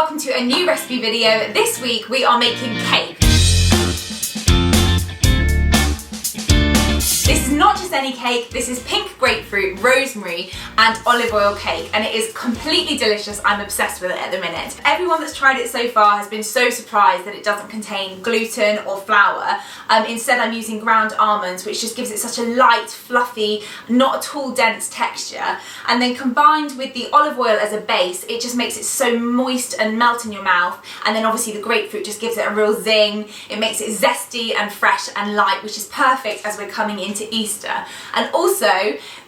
welcome to a new recipe video. This week we are making cake. This is not just any cake, this is pink grapefruit, rosemary and olive oil cake, and it is completely delicious. I'm obsessed with it at the minute. Everyone that's tried it so far has been so surprised that it doesn't contain gluten or flour. Instead I'm using ground almonds, which just gives it such a light, fluffy, not at all dense texture, and then combined with the olive oil as a base, it just makes it so moist and melt in your mouth, and then obviously the grapefruit just gives it a real zing. It makes it zesty and fresh and light, which is perfect as we're coming into Easter. And also,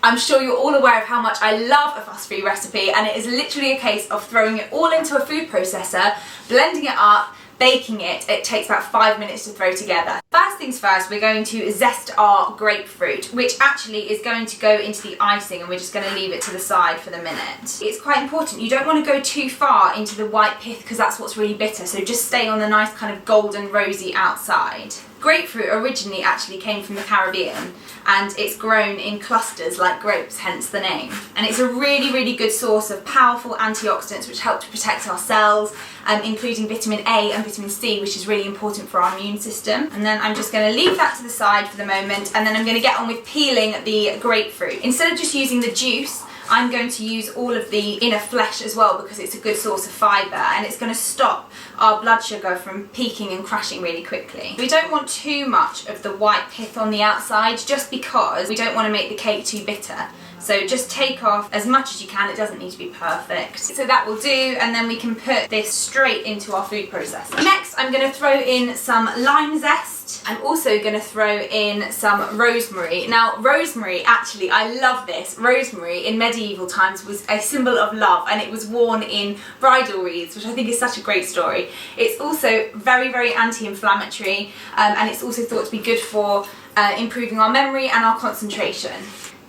I'm sure you're all aware of how much I love a fuss-free recipe, and it is literally a case of throwing it all into a food processor, blending it up, baking it. It takes about 5 minutes to throw together. First things first, we're going to zest our grapefruit, which actually is going to go into the icing, and we're just going to leave it to the side for the minute. It's quite important, you don't want to go too far into the white pith because that's what's really bitter, so just stay on the nice kind of golden rosy outside. Grapefruit originally actually came from the Caribbean, and it's grown in clusters like grapes, hence the name. And it's a really good source of powerful antioxidants which help to protect our cells, including vitamin A and vitamin C, which is really important for our immune system. And then I'm just going to leave that to the side for the moment, and then I'm going to get on with peeling the grapefruit. Instead of just using the juice, I'm going to use all of the inner flesh as well, because it's a good source of fibre, and it's going to stop our blood sugar from peaking and crashing really quickly. We don't want too much of the white pith on the outside, just because we don't want to make the cake too bitter. So just take off as much as you can, it doesn't need to be perfect. So that will do, and then we can put this straight into our food processor. Next, I'm going to throw in some lime zest. I'm also going to throw in some rosemary. Now, rosemary, actually, I love this. Rosemary in medieval times was a symbol of love, and it was worn in bridal wreaths, which I think is such a great story. It's also very anti-inflammatory, and it's also thought to be good for improving our memory and our concentration.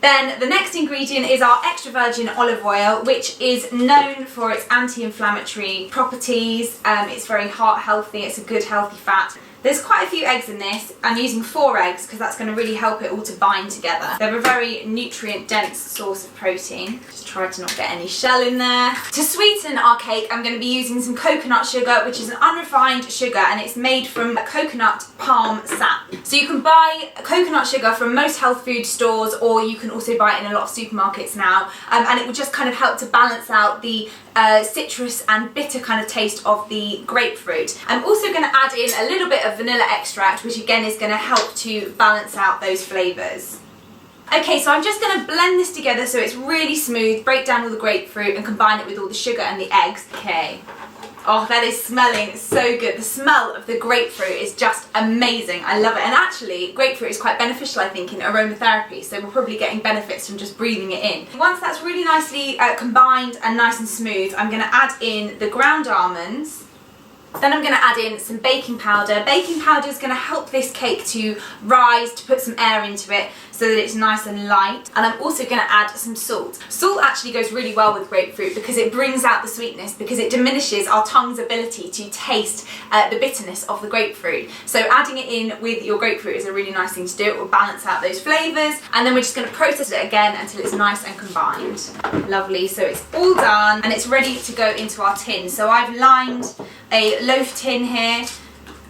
Then the next ingredient is our extra virgin olive oil, which is known for its anti-inflammatory properties. It's very heart healthy, it's a good healthy fat. There's quite a few eggs in this. I'm using 4 eggs because that's going to really help it all to bind together. They're a very nutrient dense source of protein. Just try to not get any shell in there. To sweeten our cake, I'm going to be using some coconut sugar, which is an unrefined sugar, and it's made from coconut palm sap. So you can buy coconut sugar from most health food stores, or you can also buy it in a lot of supermarkets now, and it will just kind of help to balance out the citrus and bitter kind of taste of the grapefruit. I'm also going to add in a little bit of vanilla extract, which again is going to help to balance out those flavours. Okay, so I'm just going to blend this together so it's really smooth, break down all the grapefruit and combine it with all the sugar and the eggs. Okay. Oh, that is smelling so good. The smell of the grapefruit is just amazing. I love it. And actually, grapefruit is quite beneficial, I think, in aromatherapy. So we're probably getting benefits from just breathing it in. Once that's really nicely combined and nice and smooth, I'm going to add in the ground almonds. Then I'm going to add in some baking powder. Baking powder is going to help this cake to rise, to put some air into it so that it's nice and light. And I'm also going to add some salt. Salt actually goes really well with grapefruit because it brings out the sweetness, because it diminishes our tongue's ability to taste the bitterness of the grapefruit. So adding it in with your grapefruit is a really nice thing to do. It will balance out those flavours. And then we're just going to process it again until it's nice and combined. Lovely. So it's all done and it's ready to go into our tin. So I've lined a loaf tin here,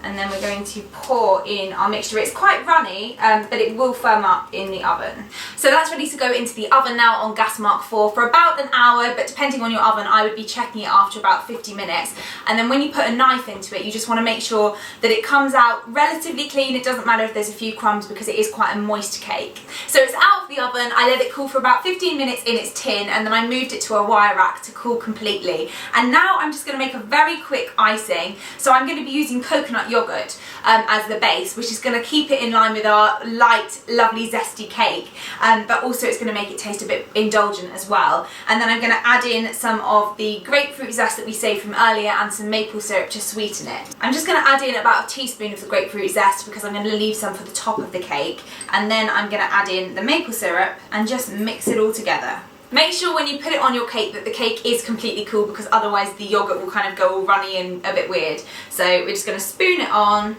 and then we're going to pour in our mixture. It's quite runny, but it will firm up in the oven. So that's ready to go into the oven now on gas mark 4 for about an hour, but depending on your oven, I would be checking it after about 50 minutes. And then when you put a knife into it, you just want to make sure that it comes out relatively clean. It doesn't matter if there's a few crumbs because it is quite a moist cake. So it's out of the oven. I let it cool for about 15 minutes in its tin, and then I moved it to a wire rack to cool completely. And now I'm just going to make a very quick icing. So I'm going to be using coconut yogurt as the base, which is going to keep it in line with our light, lovely, zesty cake, but also it's going to make it taste a bit indulgent as well. And then I'm going to add in some of the grapefruit zest that we saved from earlier and some maple syrup to sweeten it. I'm just going to add in about a teaspoon of the grapefruit zest because I'm going to leave some for the top of the cake, and then I'm going to add in the maple syrup and just mix it all together. Make sure when you put it on your cake that the cake is completely cool, because otherwise the yogurt will kind of go all runny and a bit weird. So we're just going to spoon it on.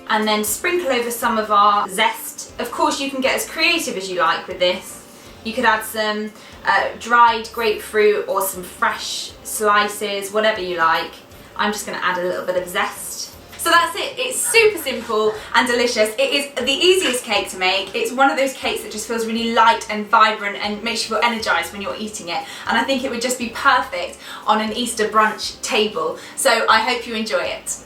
And then sprinkle over some of our zest. Of course you can get as creative as you like with this. You could add some dried grapefruit or some fresh slices, whatever you like. I'm just going to add a little bit of zest. So that's it. It's super simple and delicious. It is the easiest cake to make. It's one of those cakes that just feels really light and vibrant and makes you feel energized when you're eating it. And I think it would just be perfect on an Easter brunch table. So I hope you enjoy it.